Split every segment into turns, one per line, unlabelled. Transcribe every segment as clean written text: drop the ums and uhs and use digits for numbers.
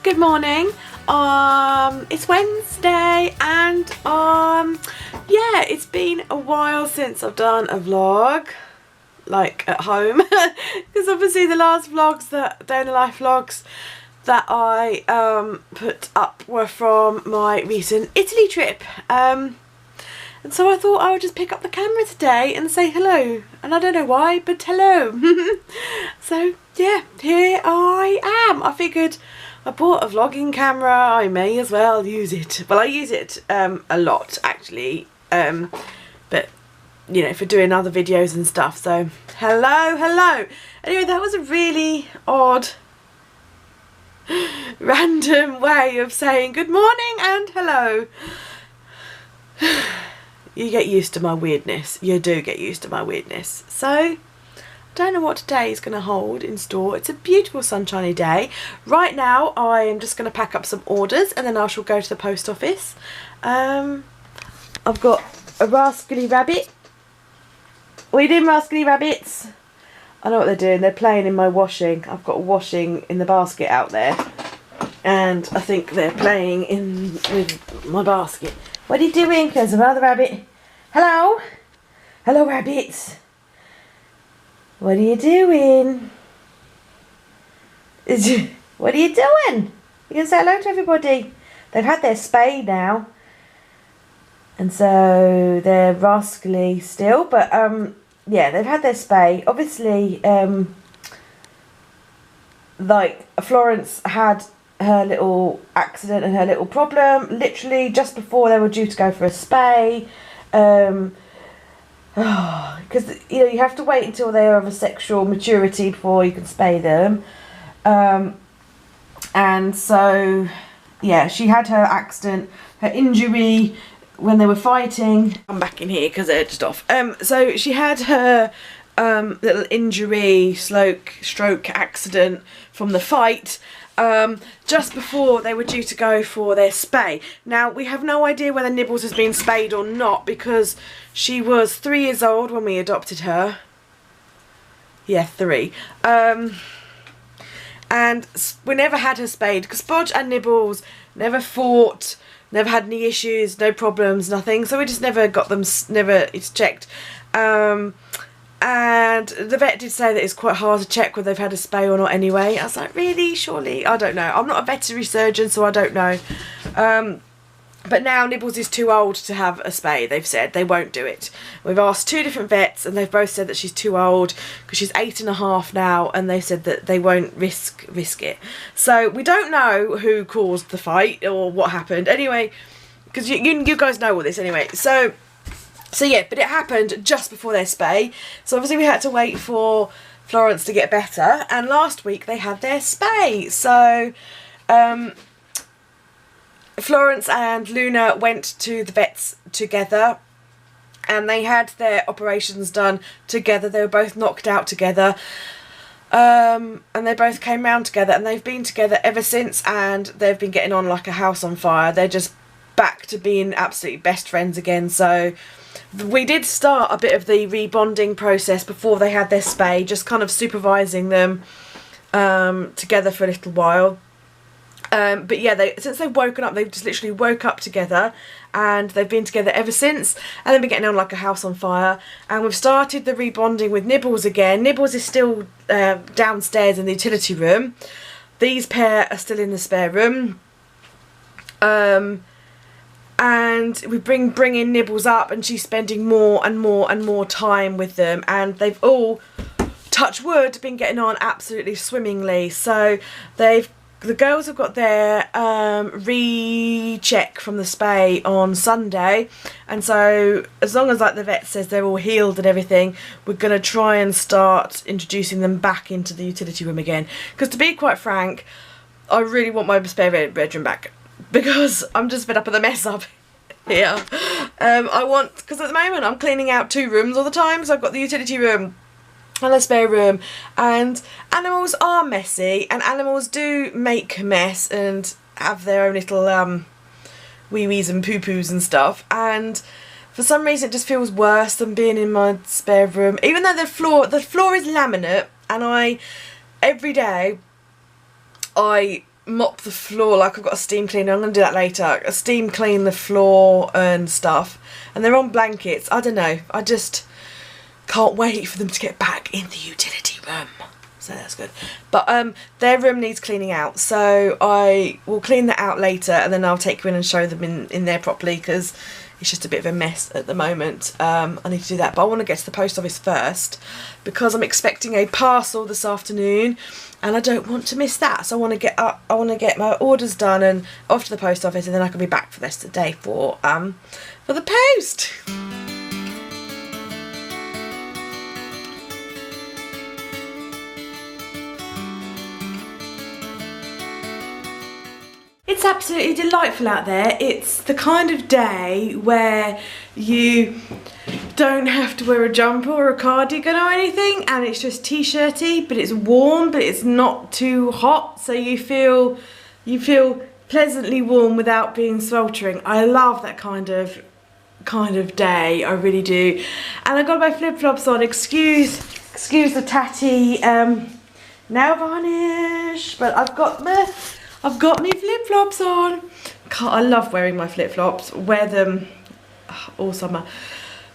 Good morning. It's Wednesday and yeah, it's been a while since I've done a vlog like at home because obviously the last vlogs, the day in the life vlogs that I put up were from my recent Italy trip, and so I thought I would just pick up the camera today and say hello, and I don't know why, but hello. So yeah, here I am. I figured I bought a vlogging camera, I may as well use it. Well, I use it a lot actually, but you know, for doing other videos and stuff. So hello. Anyway, that was a really odd random way of saying good morning and hello. You get used to my weirdness. You do get used to my weirdness. So don't know what today is going to hold in store. It's a beautiful sunshiny day. Right now I am just going to pack up some orders and then I shall go to the post office. I've got a rascally rabbit. What are you doing, rascally rabbits? I know what they're doing. They're playing in my washing. I've got washing in the basket out there, and I think they're playing in with my basket. What are you doing? There's another rabbit. Hello? Hello, rabbits. What are you doing? What are you doing? You can say hello to everybody. They've had their spay now, and so they're rascally still, but yeah, they've had their spay. Obviously, like Florence had her little accident and her little problem literally just before they were due to go for a spay. Because you know, you have to wait until they are of a sexual maturity before you can spay them, and so yeah, she had her accident, her injury when they were fighting. I'm back in here because they're just off. So she had her little injury, stroke accident from the fight, just before they were due to go for their spay. Now, we have no idea whether Nibbles has been spayed or not because she was 3 years old when we adopted her. Yeah, 3. And we never had her spayed because Bodge and Nibbles never fought, never had any issues, no problems, nothing. So we just never got them, it's checked. And the vet did say that it's quite hard to check whether they've had a spay or not anyway. I was like, really? Surely? I don't know. I'm not a veterinary surgeon, so I don't know. But now Nibbles is too old to have a spay, they've said. They won't do it. We've asked 2 different vets and they've both said that she's too old because she's 8.5 now, and they said that they won't risk it. So we don't know who caused the fight or what happened. Anyway, because you guys know all this anyway. So yeah, but it happened just before their spay. So obviously we had to wait for Florence to get better. And last week they had their spay. So Florence and Luna went to the vets together and they had their operations done together. They were both knocked out together. And they both came round together and they've been together ever since, and they've been getting on like a house on fire. They're just back to being absolutely best friends again. So we did start a bit of the rebonding process before they had their spay, just kind of supervising them together for a little while. But yeah, since they've woken up, they've just literally woke up together and they've been together ever since, and they've been getting on like a house on fire. And we've started the rebonding with Nibbles again. Nibbles is still downstairs in the utility room. These pair are still in the spare room. And we bring in Nibbles up, and she's spending more and more time with them, and they've all, touch wood, been getting on absolutely swimmingly. So the girls have got their recheck from the spay on Sunday, and so as long as like the vet says they're all healed and everything, we're going to try and start introducing them back into the utility room again. Because to be quite frank, I really want my spare bedroom back, because I'm just fed up with the mess up here. Because at the moment I'm cleaning out 2 rooms all the time. So I've got the utility room and a spare room, and animals are messy, and animals do make a mess and have their own little wee-wees and poo-poos and stuff, and for some reason it just feels worse than being in my spare room, even though the floor is laminate, and every day I mop the floor, like I've got a steam cleaner. I'm going to do that later. A steam clean the floor and stuff. And they're on blankets. I don't know. I just can't wait for them to get back in the utility room. So that's good. But their room needs cleaning out. So I will clean that out later, and then I'll take you in and show them in there properly, because it's just a bit of a mess at the moment. I need to do that. But I want to get to the post office first, because I'm expecting a parcel this afternoon. And I don't want to miss that, so I want to get up. I want to get my orders done and off to the post office, and then I can be back for the rest of the day for the post. It's absolutely delightful out there. It's the kind of day where you don't have to wear a jumper or a cardigan or anything, and it's just t-shirty, but it's warm, but it's not too hot, so you feel pleasantly warm without being sweltering. I love that kind of day, I really do. And I got my flip-flops on. Excuse the tatty nail varnish, but I've got my flip-flops on. I love wearing my flip-flops. Wear them all summer.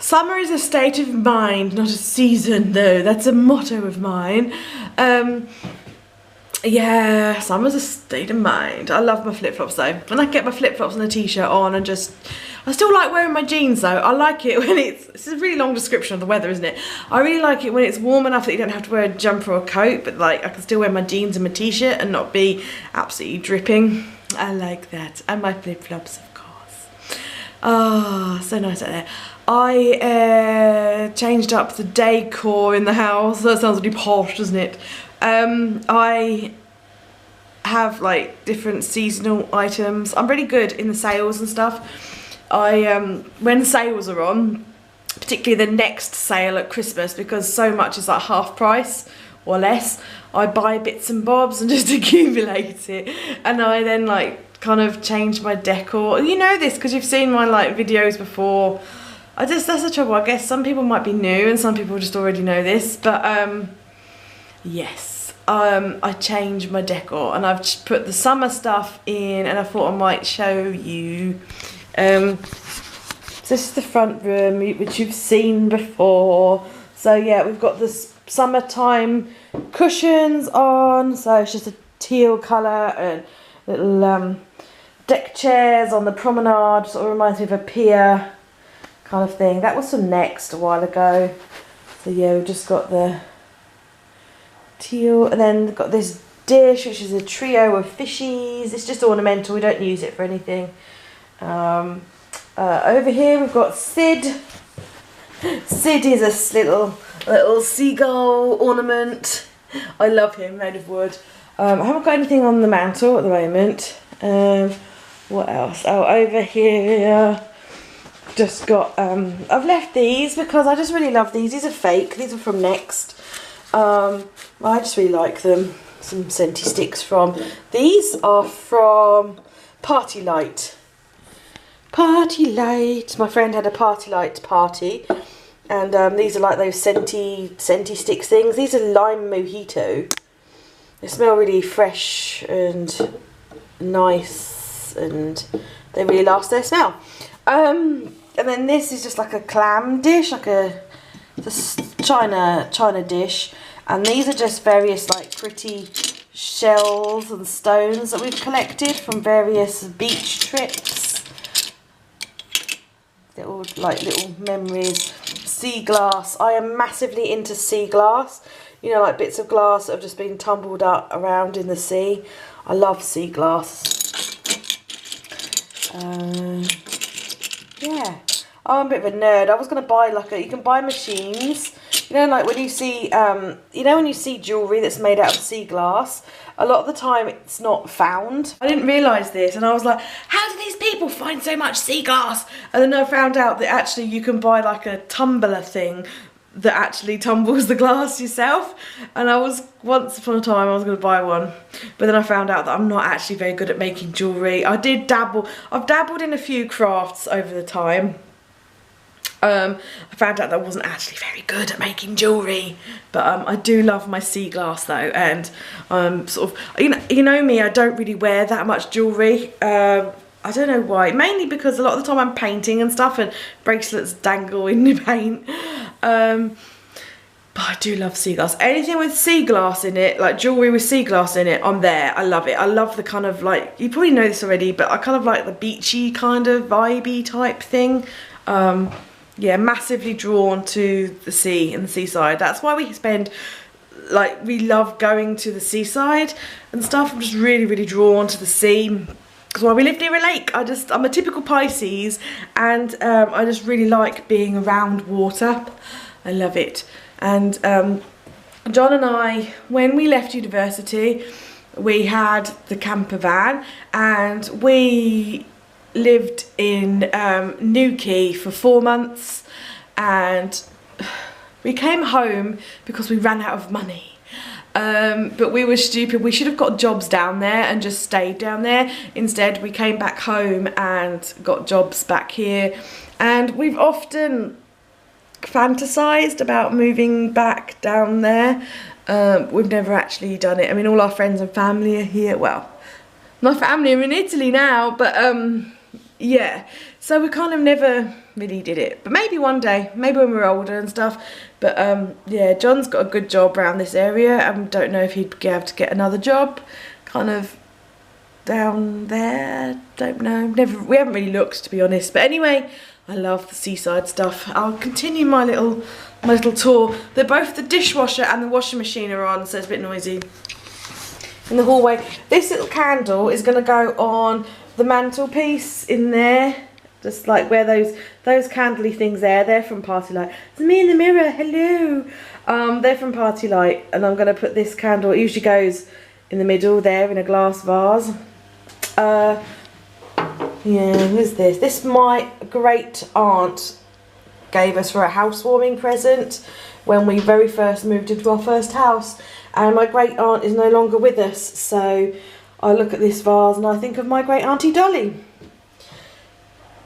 Summer is a state of mind, not a season, though. That's a motto of mine. Yeah, summer's a state of mind. I love my flip-flops, though. When I get my flip-flops and a t-shirt on, and I still like wearing my jeans, though. I like it when this is a really long description of the weather, isn't it? I really like it when it's warm enough that you don't have to wear a jumper or a coat, but like I can still wear my jeans and my t-shirt and not be absolutely dripping. I like that. And my flip-flops, of course. Ah, so nice out there. I changed up the decor in the house. That sounds really posh, doesn't it? I have like different seasonal items. I'm really good in the sales and stuff. When sales are on, particularly the next sale at Christmas, because so much is like half price or less, I buy bits and bobs and just accumulate it, and I then like kind of change my decor. You know this because you've seen my like videos before. That's the trouble. I guess some people might be new and some people just already know this, but yes, I changed my decor, and I've just put the summer stuff in, and I thought I might show you. So this is the front room, which you've seen before. So yeah, we've got this summertime cushions on, so it's just a teal colour, and little deck chairs on the promenade, sort of reminds me of a pier kind of thing. That was from Next a while ago. So yeah, we've just got the teal, and then we've got this dish, which is a trio of fishies. It's just ornamental, we don't use it for anything. Over here we've got Sid. Sid is a little seagull ornament. I love him, made of wood. I haven't got anything on the mantle at the moment. What else? Oh, over here just got I've left these because I just really love these. These are fake. These are from Next. I just really like them. Some scenty sticks from. These are from Party Light. Party Light. My friend had a Party Light party, and these are like those scenty sticks things. These are lime mojito. They smell really fresh and nice, and they really last their smell. And then this is just like a clam dish, like a china dish, and these are just various like pretty shells and stones that we've collected from various beach trips. They're all like little memories. Sea glass. I am massively into sea glass. You know, like bits of glass that have just been tumbled up around in the sea. I love sea glass. Yeah. I'm a bit of a nerd. I was going to buy like you can buy machines. You know, like when you see, when you see jewellery that's made out of sea glass, a lot of the time it's not found. I didn't realise this, and I was like, how do these people find so much sea glass? And then I found out that actually you can buy like a tumbler thing that actually tumbles the glass yourself. And once upon a time I was going to buy one, but then I found out that I'm not actually very good at making jewellery. I've dabbled in a few crafts over the time. I found out that I wasn't actually very good at making jewellery, but I do love my sea glass though, and sort of, you know me, I don't really wear that much jewellery. I don't know why, mainly because a lot of the time I'm painting and stuff and bracelets dangle in the paint. But I do love sea glass. Anything with sea glass in it, like jewellery with sea glass in it, I'm there. I love it. I love the kind of like, you probably know this already, but I kind of like the beachy kind of vibey type thing. Yeah, massively drawn to the sea and the seaside. That's why we spend, like, we love going to the seaside and stuff. I'm just really, really drawn to the sea. Because while we live near a lake, I'm a typical Pisces, and I just really like being around water. I love it. And John and I, when we left university, we had the camper van, and we lived in Newquay for 4 months, and we came home because we ran out of money. But we were stupid. We should have got jobs down there and just stayed down there. Instead, we came back home and got jobs back here. And we've often fantasized about moving back down there. We've never actually done it. I mean, all our friends and family are here. Well, my family are in Italy now, but yeah. So we kind of never really did it. But maybe one day, maybe when we're older and stuff. But yeah, John's got a good job around this area. I don't know if he'd be able to get another job kind of down there. Don't know. We haven't really looked, to be honest. But anyway, I love the seaside stuff. I'll continue my little tour. They're both the dishwasher and the washing machine are on, so it's a bit noisy in the hallway. This little candle is going to go on the mantelpiece in there. Just like where those candly things there, they're from Party Light. It's me in the mirror, hello. They're from Party Light, and I'm going to put this candle, it usually goes in the middle there in a glass vase. Yeah, who's this? This my great aunt gave us for a housewarming present when we very first moved into our first house. And my great aunt is no longer with us, so I look at this vase and I think of my great auntie Dolly.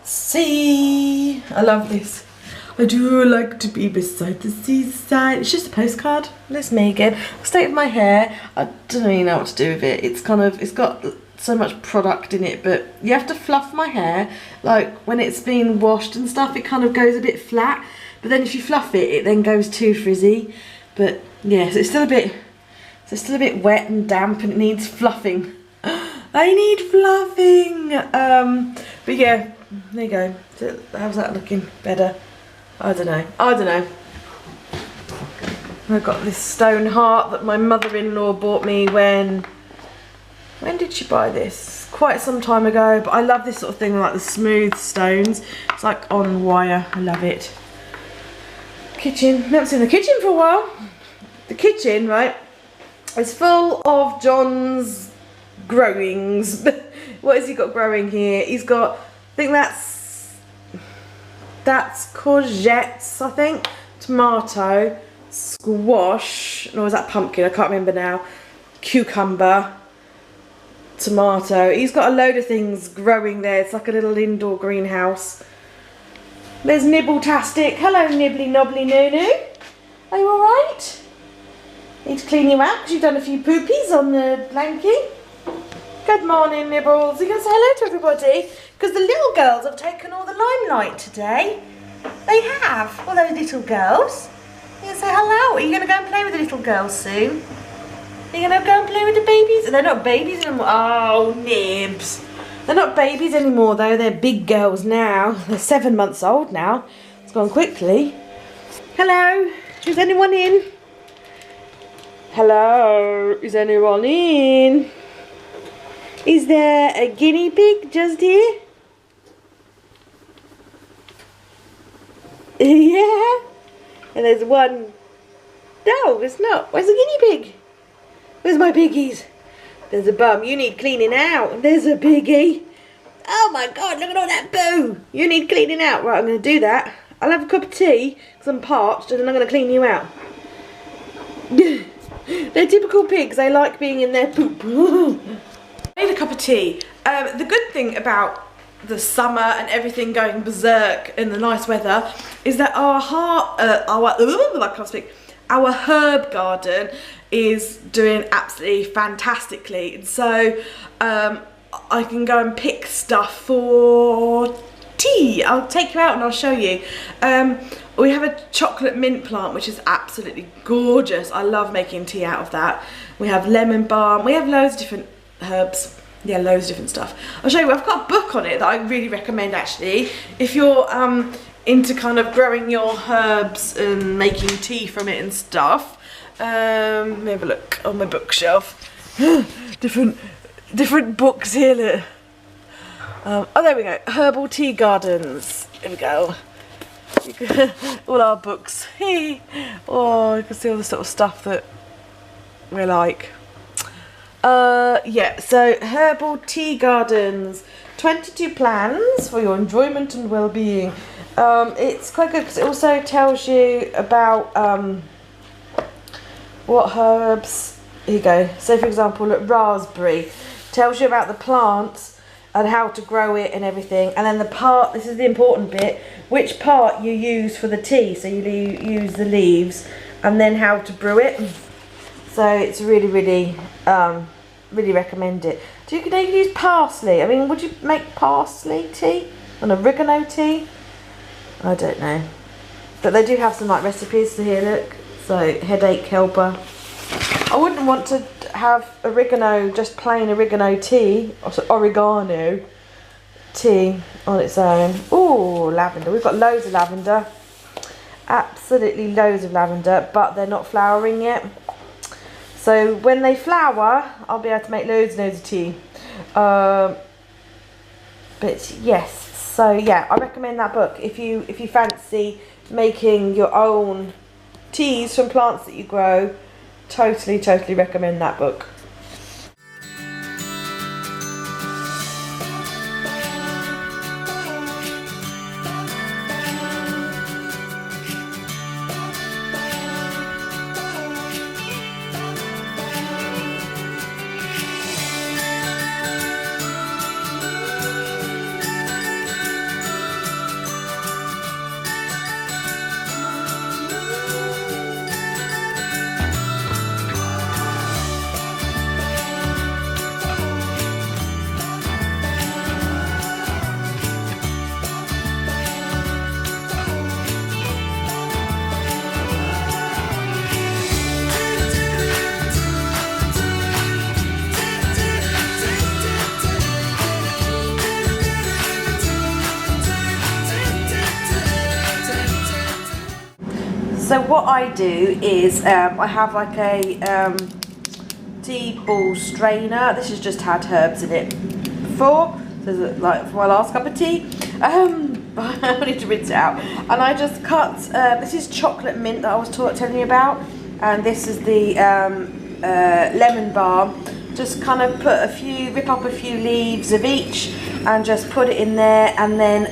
See, I love this. I do like to be beside the seaside. It's just a postcard. Let's make it. State of my hair. I don't really know what to do with it. It's got so much product in it, but you have to fluff my hair. Like when it's been washed and stuff, it kind of goes a bit flat. But then if you fluff it, it then goes too frizzy. But yeah, so it's still a bit wet and damp, and it needs fluffing. I need fluffing. But yeah. There you go. How's that looking? Better? I don't know. I've got this stone heart that my mother-in-law bought me when did she buy this? Quite some time ago, but I love this sort of thing, like the smooth stones. It's like on wire. I love it. Kitchen. Haven't seen the kitchen for a while. The kitchen, right, is full of John's growings. What has he got growing here? He's got, I think that's courgettes, I think, tomato, squash, or was that pumpkin? I can't remember now. Cucumber, tomato. He's got a load of things growing there. It's like a little indoor greenhouse. There's Nibbletastic. Hello, Nibbly Nobbly Nunu. Are you alright? Need to clean you out because you've done a few poopies on the blankie. Good morning, Nibbles. Are you going to say hello to everybody? Because the little girls have taken all the limelight today. They have. All those little girls. You going to say hello? Are you going to go and play with the little girls soon? Are you going to go and play with the babies? They're not babies anymore. Oh, Nibs. They're not babies anymore, though. They're big girls now. They're 7 months old now. It's gone quickly. Hello. Is anyone in? Hello. Is anyone in? Is there a guinea pig just here? Yeah. And there's one. No, it's not. Where's the guinea pig? Where's my piggies? There's a bum. You need cleaning out. There's a piggy. Oh my God, look at all that poo. You need cleaning out. Right, I'm going to do that. I'll have a cup of tea because I'm parched, and then I'm going to clean you out. They're typical pigs. They like being in their poop. I need a cup of tea. The good thing about the summer and everything going berserk in the nice weather, is that our herb garden is doing absolutely fantastically. And so I can go and pick stuff for tea. I'll take you out and I'll show you. We have a chocolate mint plant which is absolutely gorgeous. I love making tea out of that. We have lemon balm, we have loads of different herbs. Yeah, loads of different stuff. I'll show you, I've got a book on it that I really recommend actually. If you're into kind of growing your herbs and making tea from it and stuff. Let me have a look on my bookshelf. different books here, look. Oh, there we go, Herbal Tea Gardens. Here we go. All our books. Oh, you can see all the sort of stuff that we like. Yeah, so Herbal Tea Gardens, 22 plans for your enjoyment and well-being. It's quite good because it also tells you about what herbs. Here you go. So for example, look, raspberry tells you about the plants and how to grow it and everything, and then the part, this is the important bit, which part you use for the tea. So you use the leaves and then how to brew it. So it's really really recommend it. Do you can use parsley? I mean, would you make parsley tea and oregano tea? I don't know, but they do have some like recipes. So here, look. So headache helper. I wouldn't want to have oregano, just plain oregano tea, or oregano tea on its own. Oh, lavender. We've got loads of lavender. Absolutely loads of lavender, but they're not flowering yet. So when they flower, I'll be able to make loads and loads of tea. But yes, so yeah, I recommend that book if you fancy making your own teas from plants that you grow. Totally recommend that book. So what I do is I have like a tea ball strainer. This has just had herbs in it before, so like for my last cup of tea. I need to rinse it out, and I just cut. This is chocolate mint that I was telling you about, and this is the lemon balm. Just kind of rip up a few leaves of each, and just put it in there, and then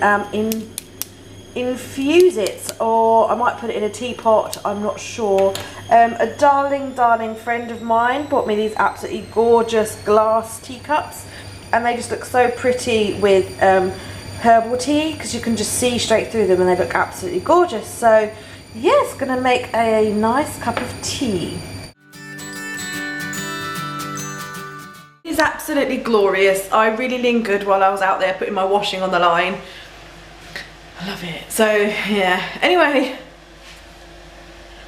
infuse it, or I might put it in a teapot, I'm not sure. A darling friend of mine bought me these absolutely gorgeous glass teacups, and they just look so pretty with herbal tea, because you can just see straight through them and they look absolutely gorgeous. So yes, gonna make a nice cup of tea. It's absolutely glorious. I really lingered while I was out there putting my washing on the line. I love it. So yeah, anyway,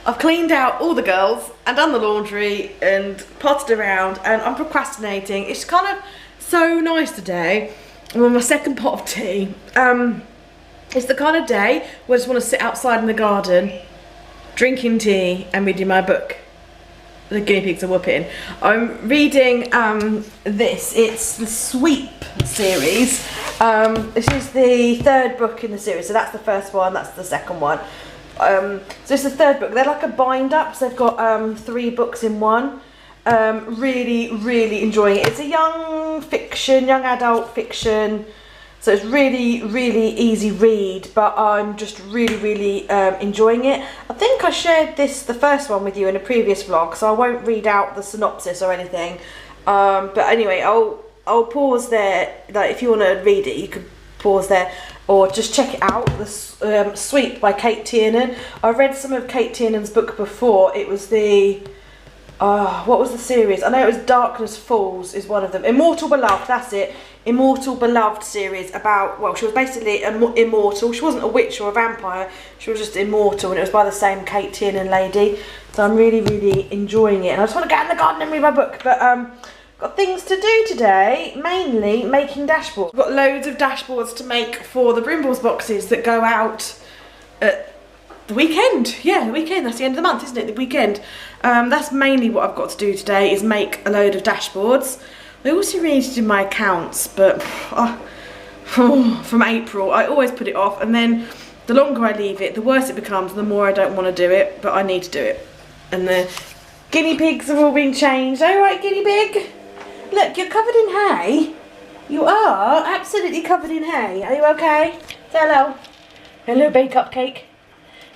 I've cleaned out all the girls and done the laundry and potted around, and I'm procrastinating. It's kind of so nice today. I'm on my second pot of tea. It's the kind of day where I just want to sit outside in the garden, drinking tea and reading my book. The guinea pigs are whooping. I'm reading this. It's the Sweep series. This is the third book in the series. So that's the first one, that's the second one. So it's the third book. They're like a bind up, so they've got 3 books in one. Really enjoying it. It's a young adult fiction. So it's really easy read, but I'm just really enjoying it. I think I shared the first one with you in a previous vlog, so I won't read out the synopsis or anything. But anyway, I'll pause there. Like if you want to read it, you could pause there, or just check it out, the Sweep by Kate Tiernan. I read some of Kate Tiernan's book before. It was the what was the series? I know it was Darkness Falls is one of them. Immortal Beloved, that's it. Immortal Beloved series about, well, she was basically immortal. She wasn't a witch or a vampire, she was just immortal, and it was by the same Kate Tiernan lady. So I'm really, really enjoying it, and I just want to get in the garden and read my book. But got things to do today, mainly making dashboards. I've got loads of dashboards to make for the Brimbles boxes that go out at the weekend. Yeah, the weekend, that's the end of the month, isn't it? The weekend. That's mainly what I've got to do today, is make a load of dashboards. I also need to do my accounts, but from April I always put it off, and then the longer I leave it, the worse it becomes, and the more I don't want to do it, but I need to do it. And the guinea pigs have all been changed. Alright, guinea pig? Look, you're covered in hay. You are absolutely covered in hay. Are you okay? Say hello. Hello, Bay Cupcake.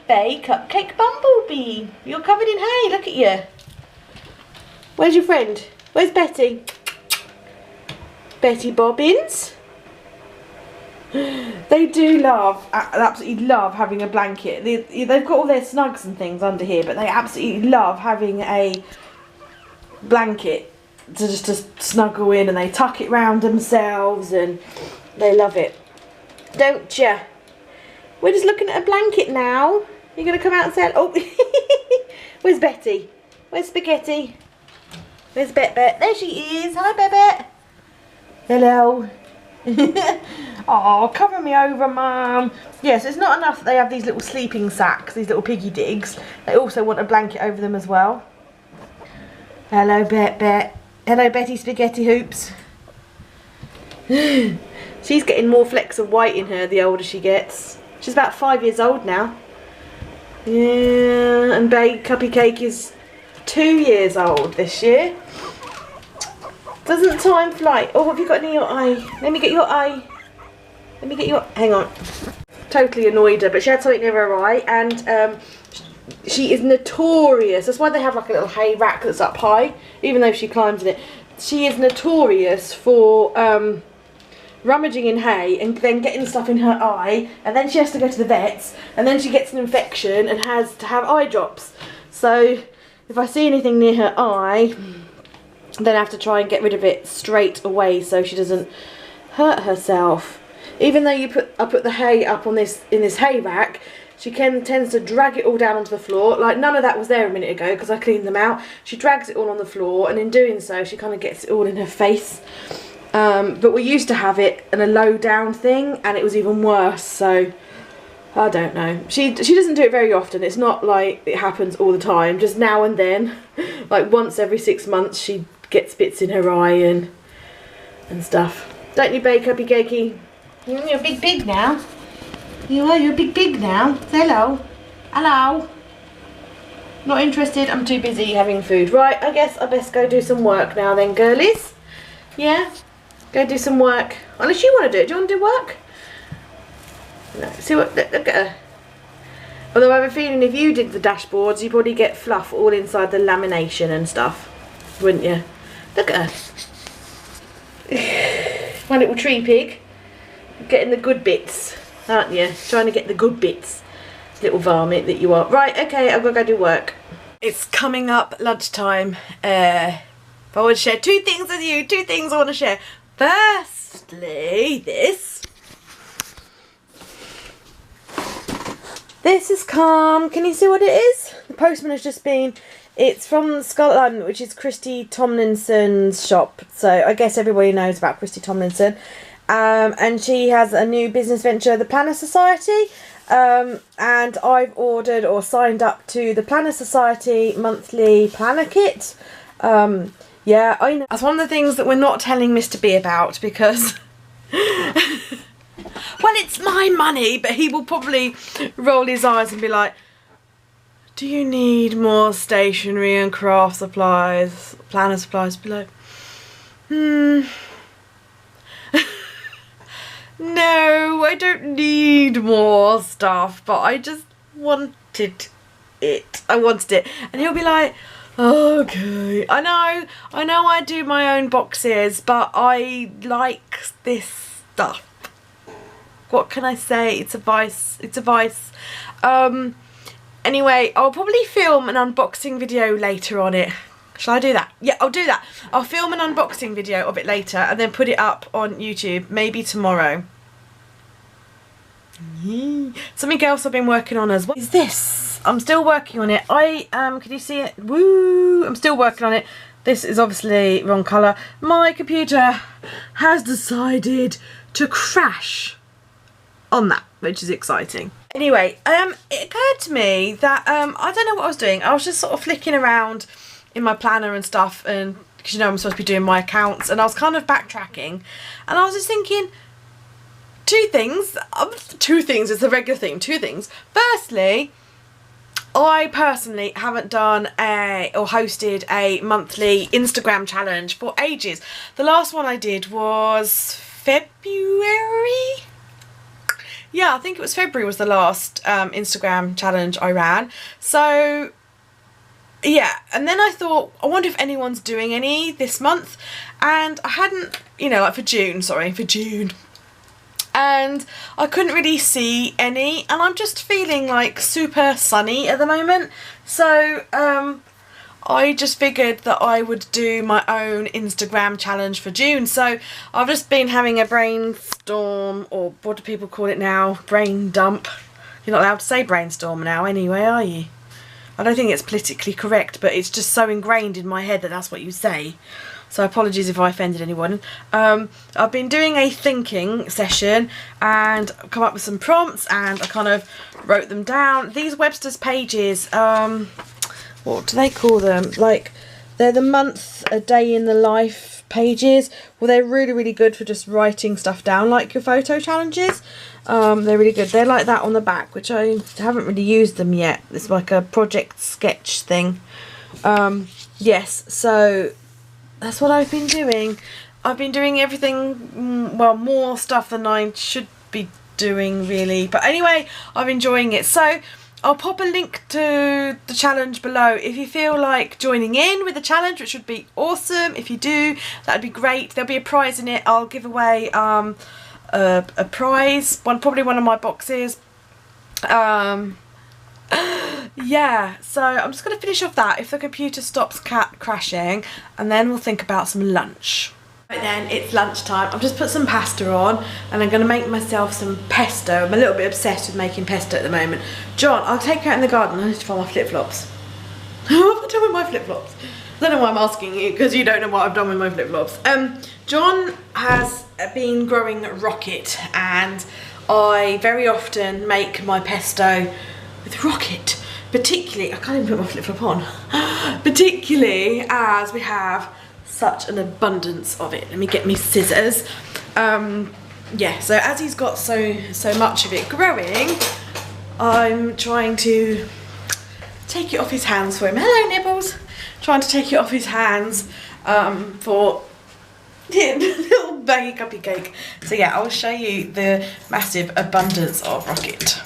Bay Cupcake Bumblebee. You're covered in hay, look at you. Where's your friend? Where's Betty? Betty Bobbins. They do love, absolutely love having a blanket. They've got all their snugs and things under here, but they absolutely love having a blanket to just snuggle in, and they tuck it round themselves, and they love it. Don't ya? We're just looking at a blanket now. You're going to come out and say, oh, where's Betty? Where's Spaghetti? Where's Bet? There she is. Hi, Bet. Hello. Oh, cover me over, Mum. Yes, it's not enough that they have these little sleeping sacks, these little piggy digs. They also want a blanket over them as well. Hello, Bet. Hello, Betty Spaghetti Hoops. She's getting more flecks of white in her the older she gets. She's about 5 years old now. Yeah, and Babe Cuppy Cake is 2 years old this year. Doesn't time fly? Oh, what have you got in your eye? Let me get your eye. Let me get your... Hang on. Totally annoyed her, but she had something near her eye, and she is notorious. That's why they have like a little hay rack that's up high, even though she climbs in it. She is notorious for rummaging in hay and then getting stuff in her eye, and then she has to go to the vets, and then she gets an infection and has to have eye drops. So if I see anything near her eye, then I have to try and get rid of it straight away so she doesn't hurt herself. Even though I put the hay up on in this hay rack, she tends to drag it all down onto the floor. Like, none of that was there a minute ago because I cleaned them out. She drags it all on the floor, and in doing so she kind of gets it all in her face. But we used to have it in a low down thing, and it was even worse, so I don't know. She doesn't do it very often. It's not like it happens all the time, just now and then. Like once every 6 months she gets bits in her eye and stuff. Don't you, Bake Uppy Cakey? You're a big pig now. You're a big pig now. Say hello. Hello. Not interested, I'm too busy having food. Right, I guess I best go do some work now then, girlies. Yeah? Go do some work. Unless you want to do it. Do you want to do work? No. See what? Look at her. Although I have a feeling if you did the dashboards, you'd probably get fluff all inside the lamination and stuff, wouldn't you? Look at her. My little tree pig. Getting the good bits, aren't you? Trying to get the good bits. Little varmint that you are. Right, okay, I've got to go do work. It's coming up lunchtime. I want to share two things with you. Two things I want to share. Firstly, this. This is calm. Can you see what it is? The postman has just been. It's from Scarlet Diamond, which is Christy Tomlinson's shop. So I guess everybody knows about Christy Tomlinson. And she has a new business venture, the Planner Society. And I've ordered or signed up to the Planner Society monthly planner kit. Yeah, I know. That's one of the things that we're not telling Mr. B about because, well, it's my money, but he will probably roll his eyes and be like, do you need more stationery and craft supplies, planner supplies? Be like, no, I don't need more stuff, but I just wanted it. I wanted it. And he'll be like, okay, I know I do my own boxes, but I like this stuff. What can I say? It's a vice. It's a vice. Anyway, I'll probably film an unboxing video later on it. Shall I do that? Yeah, I'll do that. I'll film an unboxing video of it later and then put it up on YouTube, maybe tomorrow. Something else I've been working on as well is this. I'm still working on it. Can you see it? Woo! I'm still working on it. This is obviously wrong colour. My computer has decided to crash on that, which is exciting. Anyway, it occurred to me that I don't know what I was doing. I was just sort of flicking around in my planner and stuff, and because you know I'm supposed to be doing my accounts, and I was kind of backtracking, and I was just thinking two things. It's a regular theme. Two things. Firstly, I personally haven't done or hosted a monthly Instagram challenge for ages. The last one I did was February. Yeah, I think it was February was the last Instagram challenge I ran. So yeah, and then I thought, I wonder if anyone's doing any this month, and I hadn't, you know, like for June, and I couldn't really see any, and I'm just feeling like super sunny at the moment, so I just figured that I would do my own Instagram challenge for June. So I've just been having a brainstorm, or what do people call it now? Brain dump. You're not allowed to say brainstorm now anyway, are you? I don't think it's politically correct, but it's just so ingrained in my head that that's what you say. So apologies if I offended anyone. I've been doing a thinking session and I've come up with some prompts and I kind of wrote them down. These Webster's pages, what do they call them? Like, they're the month, a day in the life pages. Well, they're really, really good for just writing stuff down, like your photo challenges. They're really good. They're like that on the back, which I haven't really used them yet. It's like a project sketch thing. Yes, so that's what I've been doing. I've been doing everything, well, more stuff than I should be doing, really. But anyway, I'm enjoying it. So I'll pop a link to the challenge below if you feel like joining in with the challenge, which would be awesome. If you do, that'd be great. There'll be a prize in it. I'll give away a prize, probably one of my boxes. Yeah, so I'm just going to finish off that if the computer stops crashing, and then we'll think about some lunch. Right then, it's lunchtime. I've just put some pasta on and I'm going to make myself some pesto. I'm a little bit obsessed with making pesto at the moment. John, I'll take you out in the garden. I need to find my flip-flops. What have I done with my flip-flops? I don't know why I'm asking you, because you don't know what I've done with my flip-flops. John has been growing rocket, and I very often make my pesto with rocket. Particularly, I can't even put my flip-flop on. Particularly as we have such an abundance of it. Let me get me scissors. Yeah, so as he's got so much of it growing, I'm trying to take it off his hands for him. Hello, Nibbles. Trying to take it off his hands for little baggy cupcake. So yeah, I'll show you the massive abundance of rocket.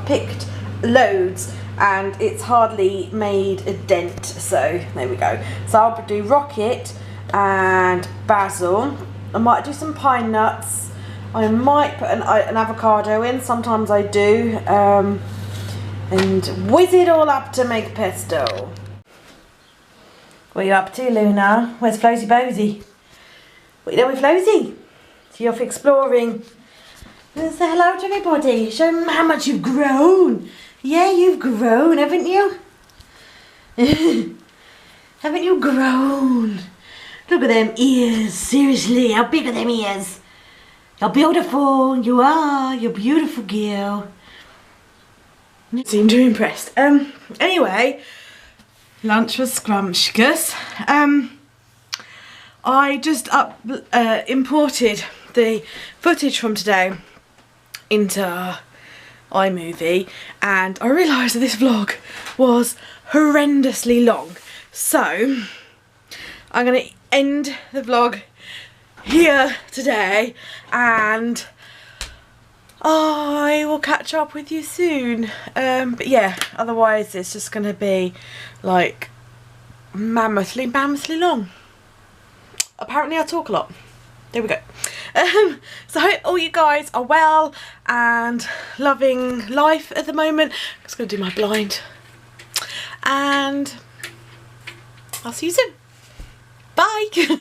Picked loads and it's hardly made a dent, so there we go. So I'll do rocket and basil. I might do some pine nuts. I might put an avocado in, sometimes I do, and whiz it all up to make pesto. What are you up to, Luna? Where's Flosy Bosy? What are you doing with Flosy? So you're off exploring. Say hello to everybody. Show them how much you've grown. Yeah, you've grown, haven't you? Haven't you grown? Look at them ears. Seriously, how big are them ears? You're beautiful. You are. You're a beautiful girl. Seem too impressed. Anyway, lunch was scrumptious. I just imported the footage from today into iMovie, and I realised that this vlog was horrendously long, so I'm going to end the vlog here today, and I will catch up with you soon. But yeah, otherwise it's just going to be like mammothly long. Apparently I talk a lot. There we go. So I hope all you guys are well and loving life at the moment. I'm just going to do my blind. And I'll see you soon. Bye.